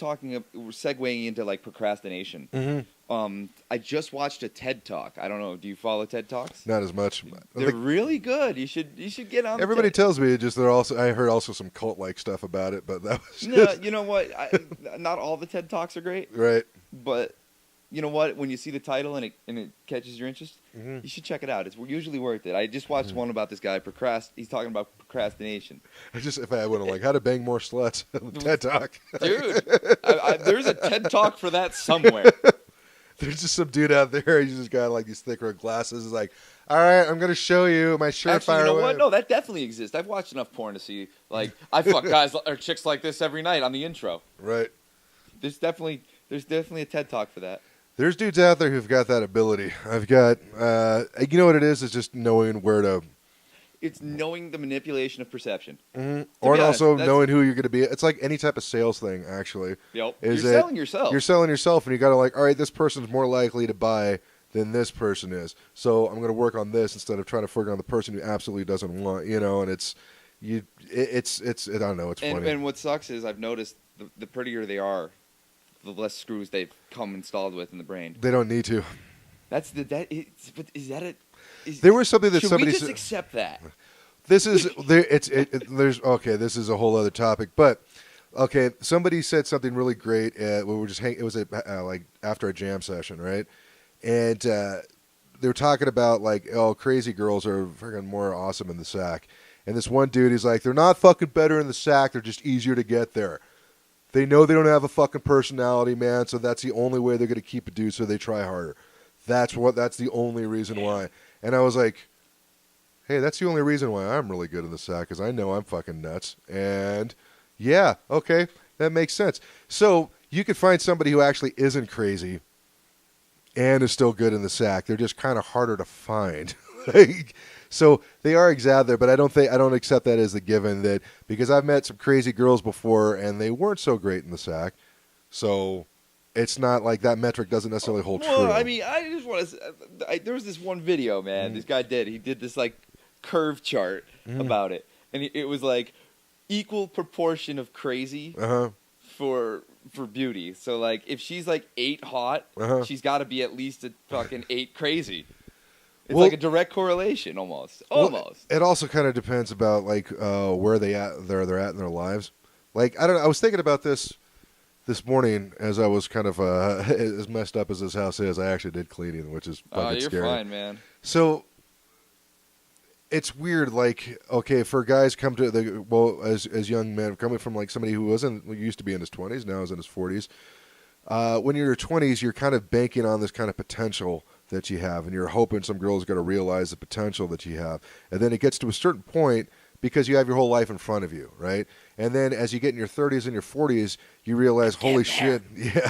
we're segueing into like procrastination. I just watched a TED Talk. I don't know. Do you follow TED Talks? Not as much. They're really good. You should get on. Everybody tells me they're also. I heard also some cult like stuff about it, but that was No, you know what? Not all the TED Talks are great. Right. But you know what? When you see the title and it catches your interest, you should check it out. It's usually worth it. I just watched one about this guy. He's talking about procrastination. If I went like how to bang more sluts, TED Talk, dude. There's a TED Talk for that somewhere. There's just some dude out there. He's just got like these thick red glasses. He's like, all right, I'm gonna show you my surefire Actually, you know way. what? No, that definitely exists. I've watched enough porn to see like I fuck guys or chicks like this every night on the intro. Right. There's definitely a TED Talk for that. There's dudes out there who've got that ability. I've got, you know what it is? It's just knowing where to. It's knowing the manipulation of perception. Or also knowing who you're going to be. It's like any type of sales thing, actually. Yep. You're selling yourself. You're selling yourself, and you got to like, all right, this person's more likely to buy than this person is. So I'm going to work on this instead of trying to figure out the person who absolutely doesn't want, and it's I don't know, it's funny. And what sucks is I've noticed the prettier they are, the less screws they've come installed with in the brain. They don't need to. But is that it? There was something that somebody should we just accept that? This is there's okay. This is a whole other topic, but okay. Somebody said something really great. We were just it was like after a jam session, right? And they were talking about like, oh, crazy girls are freaking more awesome in the sack. And this one dude, he's like, they're not fucking better in the sack. They're just easier to get there. They know they don't have a fucking personality, man, so that's the only way they're going to keep a dude, so they try harder. That's the only reason why. And I was like, hey, that's the only reason why I'm really good in the sack, because I know I'm fucking nuts. And yeah, okay, that makes sense. So you could find somebody who actually isn't crazy and is still good in the sack. They're just kind of harder to find. So they are out there, but I don't accept that as the given that because I've met some crazy girls before and they weren't so great in the sack. So it's not like that metric doesn't necessarily hold true. Well, I mean, I just want to. There was this one video, man. This guy he did this like curve chart about it, and it was like equal proportion of crazy for beauty. So like if she's like 8 hot, she's got to be at least a fucking 8 crazy. It's like a direct correlation, almost. Well, it also kind of depends about like where they're at in their lives. Like I don't know. I was thinking about this morning as I was kind of as messed up as this house is. I actually did cleaning, which is fucking scary. You're fine, man. So it's weird. Like okay, for guys come to as young men coming from like somebody who used to be in his 20s, now is in his 40s. When you're in your 20s, you're kind of banking on this kind of potential that you have, and you're hoping some girl's going to realize the potential that you have. And then it gets to a certain point because you have your whole life in front of you, right? And then as you get in your 30s and your 40s, you realize, holy shit, yeah.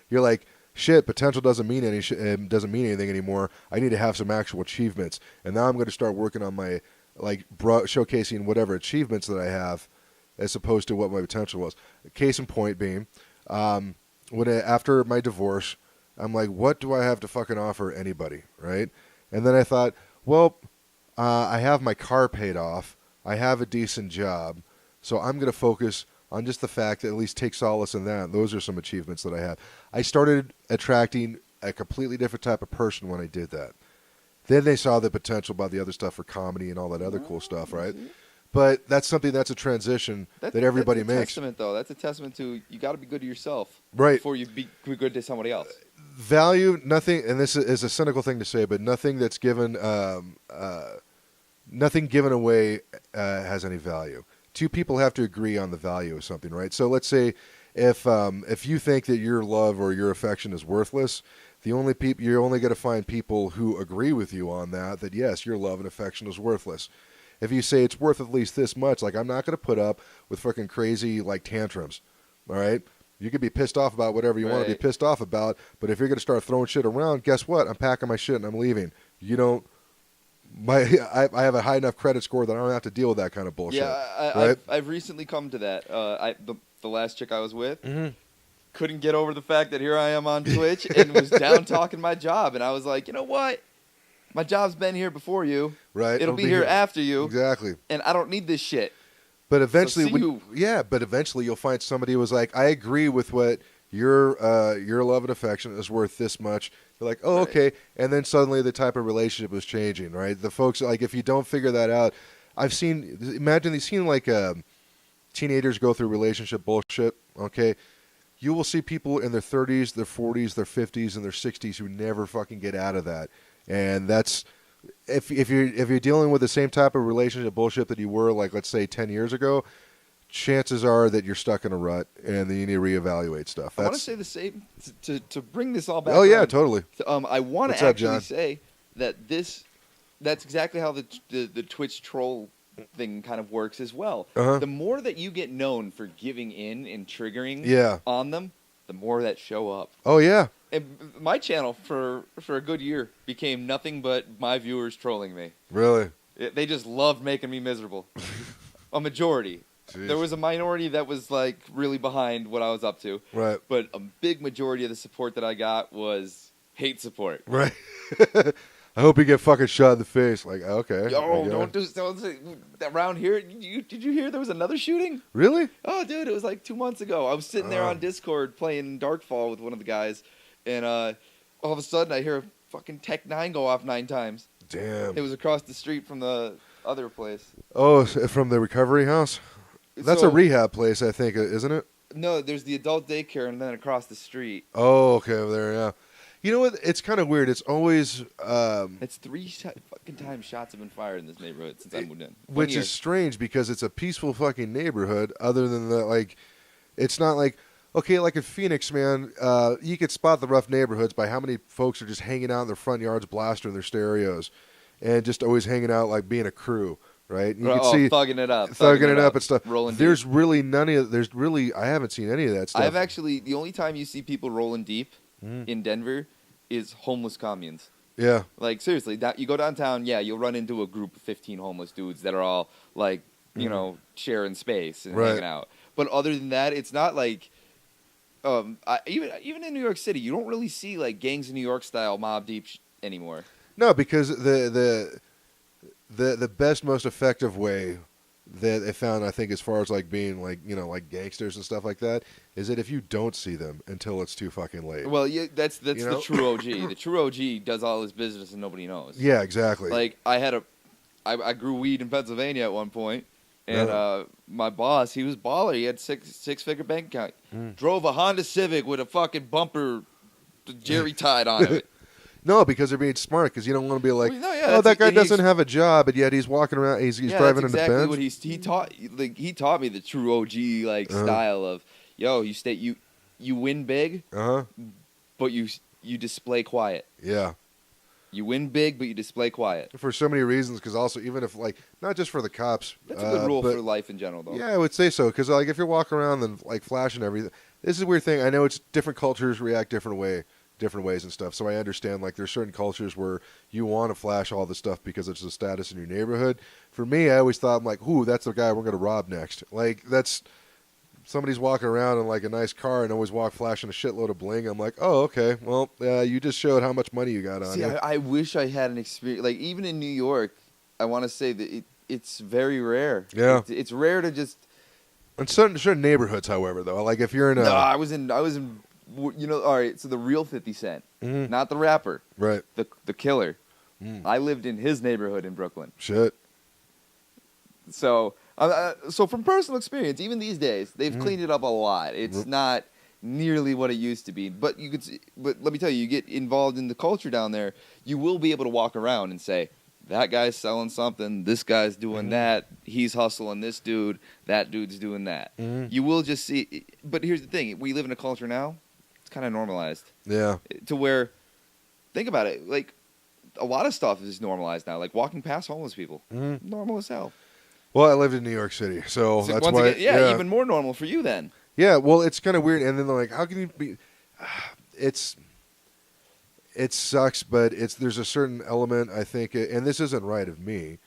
You're like, shit, potential doesn't mean anything anymore. I need to have some actual achievements. And now I'm going to start working on my, like, showcasing whatever achievements that I have as opposed to what my potential was. Case in point being, after my divorce, I'm like, what do I have to fucking offer anybody, right? And then I thought, well, I have my car paid off. I have a decent job. So I'm going to focus on just the fact that at least take solace in that. Those are some achievements that I have. I started attracting a completely different type of person when I did that. Then they saw the potential about the other stuff for comedy and all that other cool stuff, right? But that's that's a transition that everybody makes. That's a testament, though. That's a testament to you got to be good to yourself, right? Before you be good to somebody else. Value, nothing, and this is a cynical thing to say, but nothing that's given, nothing given away has any value. Two people have to agree on the value of something, right? So let's say if you think that your love or your affection is worthless, you're only going to find people who agree with you on that yes, your love and affection is worthless. If you say it's worth at least this much, like I'm not going to put up with fucking crazy like tantrums, all right? You can be pissed off about whatever you want to be pissed off about, but if you're going to start throwing shit around, guess what? I'm packing my shit and I'm leaving. I have a high enough credit score that I don't have to deal with that kind of bullshit. Yeah, right? I've recently come to that. The last chick I was with couldn't get over the fact that here I am on Twitch and was down talking my job, and I was like, you know what? My job's been here before you. Right. It'll be here after you. Exactly. And I don't need this shit. But eventually, so but eventually you'll find somebody who was like, I agree with what your love and affection is worth this much. They're like, oh, okay. And then suddenly the type of relationship was changing, right? The folks, like, if you don't figure that out, imagine you've seen like teenagers go through relationship bullshit, okay? You will see people in their 30s, their 40s, their 50s, and their 60s who never fucking get out of that. And that's, if you're dealing with the same type of relationship bullshit that you were, like, let's say 10 years ago, chances are that you're stuck in a rut and that you need to reevaluate stuff. I want to say the same to bring this all back. Oh yeah, totally. I want to actually say that that's exactly how the Twitch troll thing kind of works as well. The more that you get known for giving in and triggering on them, the more that show up. Oh yeah. And my channel for a good year became nothing but my viewers trolling me. Really? They just loved making me miserable. A majority. Jeez. There was a minority that was like really behind what I was up to. Right. But a big majority of the support that I got was hate support. Right. I hope you get fucking shot in the face. Like, okay. Yo, don't say, around here. Did you hear there was another shooting? Really? Oh, dude, it was like 2 months ago. I was sitting there on Discord playing Darkfall with one of the guys, and all of a sudden I hear a fucking Tech 9 go off 9 times. Damn. It was across the street from the other place. Oh, from the recovery house? That's a rehab place, I think, isn't it? No, there's the adult daycare, and then across the street. Oh, okay, over there, yeah. You know what? It's kind of weird. It's always... it's 3 fucking times shots have been fired in this neighborhood since I moved in. Which is strange, because it's a peaceful fucking neighborhood, other than the, like... It's not like... Okay, like in Phoenix, man, you could spot the rough neighborhoods by how many folks are just hanging out in their front yards blasting their stereos. And just always hanging out like being a crew. Right, you can see thugging it up and stuff. There's deep. Really none of. There's really, I haven't seen any of that stuff. I've actually, the only time you see people rolling deep in Denver is homeless communes. Yeah, like seriously, you go downtown, you'll run into a group of 15 homeless dudes that are all like, you know, sharing space and hanging out. But other than that, it's not like, even in New York City, you don't really see like gangs of New York style Mobb Deep anymore. No, because the best, most effective way that they found, I think, as far as like being like, you know, like gangsters and stuff like that, is that if you don't see them until it's too fucking late. Well, yeah, that's the true OG. The true OG does all his business and nobody knows. Yeah, exactly. Like I grew weed in Pennsylvania at one point, and my boss, he was baller. He had six-figure bank account. Drove a Honda Civic with a fucking bumper Jerry tied on it. No, because they're being smart. Because you don't want to be like, that guy doesn't have a job, but yet he's walking around. He's driving in a Benz. Exactly what he taught. Like he taught me the true OG like style of, you win big, but you display quiet. Yeah. You win big, but you display quiet. For so many reasons, because also even if like not just for the cops. That's a good rule for life in general, though. Yeah, I would say so. Because like if you're walking around and like flashing everything, this is a weird thing. I know it's different cultures react different ways and stuff. So I understand like there's certain cultures where you want to flash all this stuff because it's a status in your neighborhood. For me, I always thought, I'm like, ooh, that's the guy we're going to rob next. Like that's somebody's walking around in like a nice car and always flashing a shitload of bling. I'm like, oh, okay. Well, you just showed how much money you got on you. I wish I had an experience. Like even in New York, I want to say that it's very rare. Yeah. It's rare to just. In certain neighborhoods, however, though, like if you're in a. No, I was in. You know, all right. So the real 50 Cent, not the rapper, right? The killer. I lived in his neighborhood in Brooklyn. Shit. So from personal experience, even these days, they've cleaned it up a lot. It's not nearly what it used to be. But but let me tell you, you get involved in the culture down there, you will be able to walk around and say, that guy's selling something, this guy's doing that, he's hustling this dude, that dude's doing that. You will just see. But here's the thing: we live in a culture now. It's kind of normalized. Yeah. To where, think about it, like a lot of stuff is normalized now. Like walking past homeless people, normal as hell. Well, I lived in New York City, so that's why. Again, even more normal for you then. Yeah, well, it's kind of weird, and then they're like, "How can you be?" It sucks, but there's a certain element, I think, and this isn't right of me,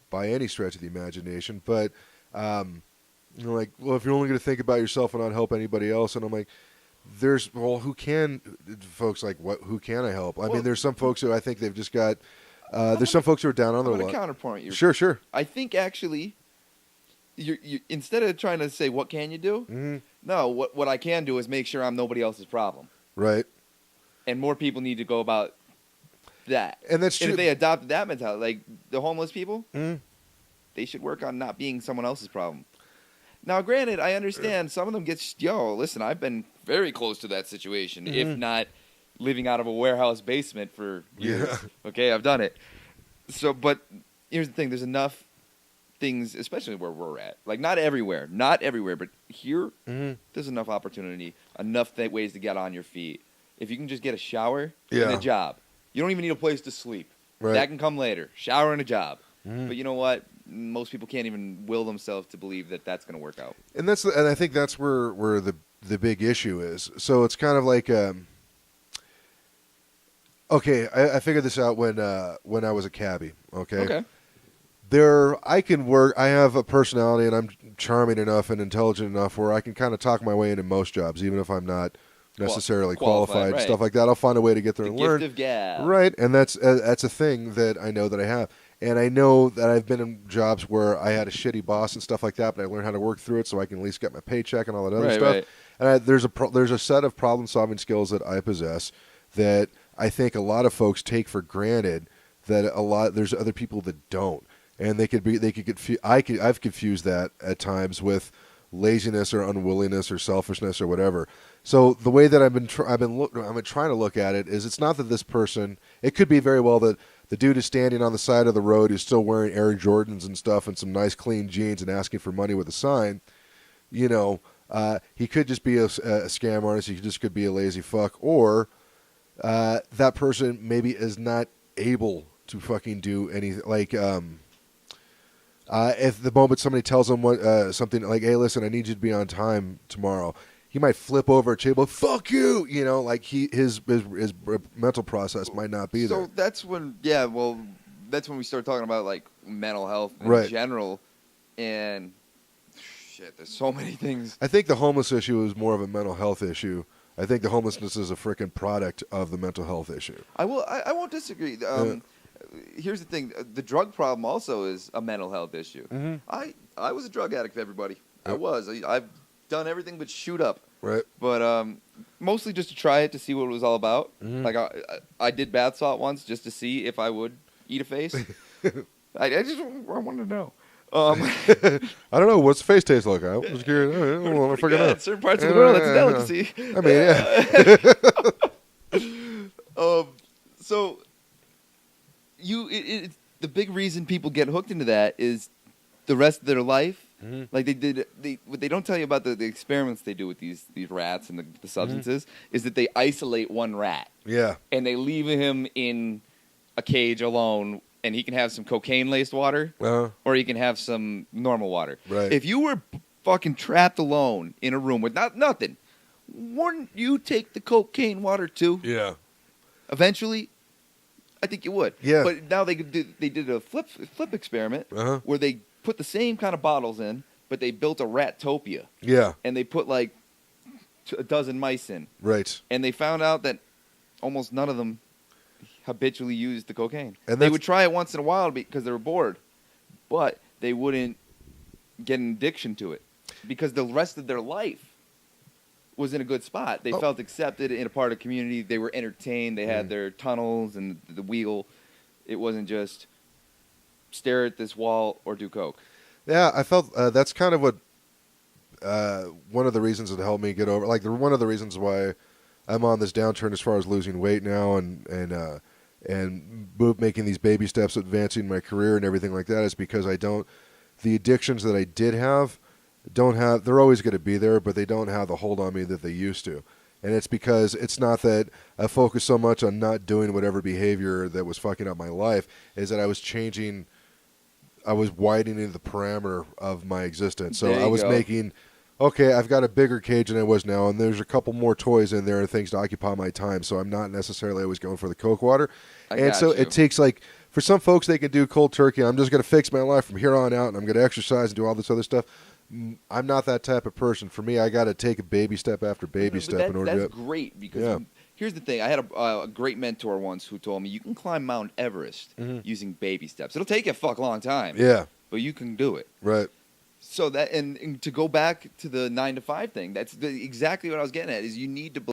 by any stretch of the imagination, but like, well, if you're only going to think about yourself and not help anybody else, and I'm like, who can, folks like what? Who can I help? I mean, there's some folks who I think they've just got. There's some folks who are down on their luck. I'm going to counterpoint you. Sure. I think actually, you instead of trying to say what can you do, no, what I can do is make sure I'm nobody else's problem. Right. And more people need to go about that. And that's true. And if they adopted that mentality, like the homeless people, they should work on not being someone else's problem. Now, granted, I understand some of them get, listen, I've been very close to that situation, if not living out of a warehouse basement for years. Yeah. Okay, I've done it. So, but here's the thing. There's enough things, especially where we're at. Like, not everywhere, but here, there's enough opportunity, enough ways to get on your feet. If you can just get a shower and a job, you don't even need a place to sleep. Right. That can come later. Shower and a job. But you know what? Most people can't even will themselves to believe that that's going to work out. And I think that's where the big issue is. So it's kind of like, okay, I figured this out when I was a cabbie. Okay. I can work. I have a personality, and I'm charming enough and intelligent enough where I can kind of talk my way into most jobs, even if I'm not necessarily qualified right. Stuff like that. I'll find a way to get there and learn. Gift of gab. Right, and that's a thing that I know that I have. And I know that I've been in jobs where I had a shitty boss and stuff like that, but I learned how to work through it so I can at least get my paycheck and all that other stuff. Right. And there's a set of problem-solving skills that I possess that I think a lot of folks take for granted. There's other people that don't, and I've confused that at times with laziness or unwillingness or selfishness or whatever. So the way that I've been trying to look at it is, it's not that this person. It could be very well that the dude is standing on the side of the road who's still wearing Air Jordans and stuff and some nice clean jeans and asking for money with a sign. You know, he could just be a scam artist. He could be a lazy fuck, or that person maybe is not able to fucking do anything. Like, if the moment somebody tells him something like, "Hey, listen, I need you to be on time tomorrow," he might flip over a table, "Fuck you," you know, like his mental process might not be there. So that's when, that's when we start talking about like mental health in general, and shit, there's so many things. I think the homeless issue is more of a mental health issue. I think the homelessness is a freaking product of the mental health issue. I won't disagree. Here's the thing: the drug problem also is a mental health issue. I was a drug addict, everybody. Yep. I've done everything but shoot up. Right. But mostly just to try it, to see what it was all about. Like I did bath salt once just to see if I would eat a face. I wanted to know. I don't know. What's the face taste like? I was curious. I don't want to figure it out. In certain parts of the world, that's a delicacy. I mean, yeah. So the big reason people get hooked into that is the rest of their life. Like what they don't tell you about the experiments they do with these rats and the substances is that they isolate one rat. Yeah. And they leave him in a cage alone, and he can have some cocaine-laced water, or he can have some normal water. Right. If you were fucking trapped alone in a room with nothing, wouldn't you take the cocaine water too? Yeah. Eventually, I think you would. Yeah. But now they did a flip experiment where they put the same kind of bottles in, but they built a Ratopia. Yeah. And they put like a dozen mice in. Right. And they found out that almost none of them habitually used the cocaine. And they would try it once in a while because they were bored, but they wouldn't get an addiction to it because the rest of their life was in a good spot. They felt accepted in a part of the community. They were entertained. They had their tunnels and the wheel. It wasn't just stare at this wall or do coke. Yeah, I felt that's kind of what one of the reasons that helped me get over. Like one of the reasons why I'm on this downturn as far as losing weight now and making these baby steps, advancing my career and everything like that is because the addictions that I did have they're always going to be there, but they don't have the hold on me that they used to. And it's because it's not that I focus so much on not doing whatever behavior that was fucking up my life, is that I was widening the parameter of my existence. So I was making, okay, I've got a bigger cage than I was now, and there's a couple more toys in there and things to occupy my time. So I'm not necessarily always going for the Coke water. It takes for some folks, they can do cold turkey. I'm just going to fix my life from here on out, and I'm going to exercise and do all this other stuff. I'm not that type of person. For me, I got to take a baby step after baby step in order to. That's great because here's the thing. I had a great mentor once who told me you can climb Mount Everest using baby steps. It'll take you a long time. Yeah. But you can do it. Right. So that and to go back to the 9 to 5 thing, that's exactly what I was getting at. Is you need to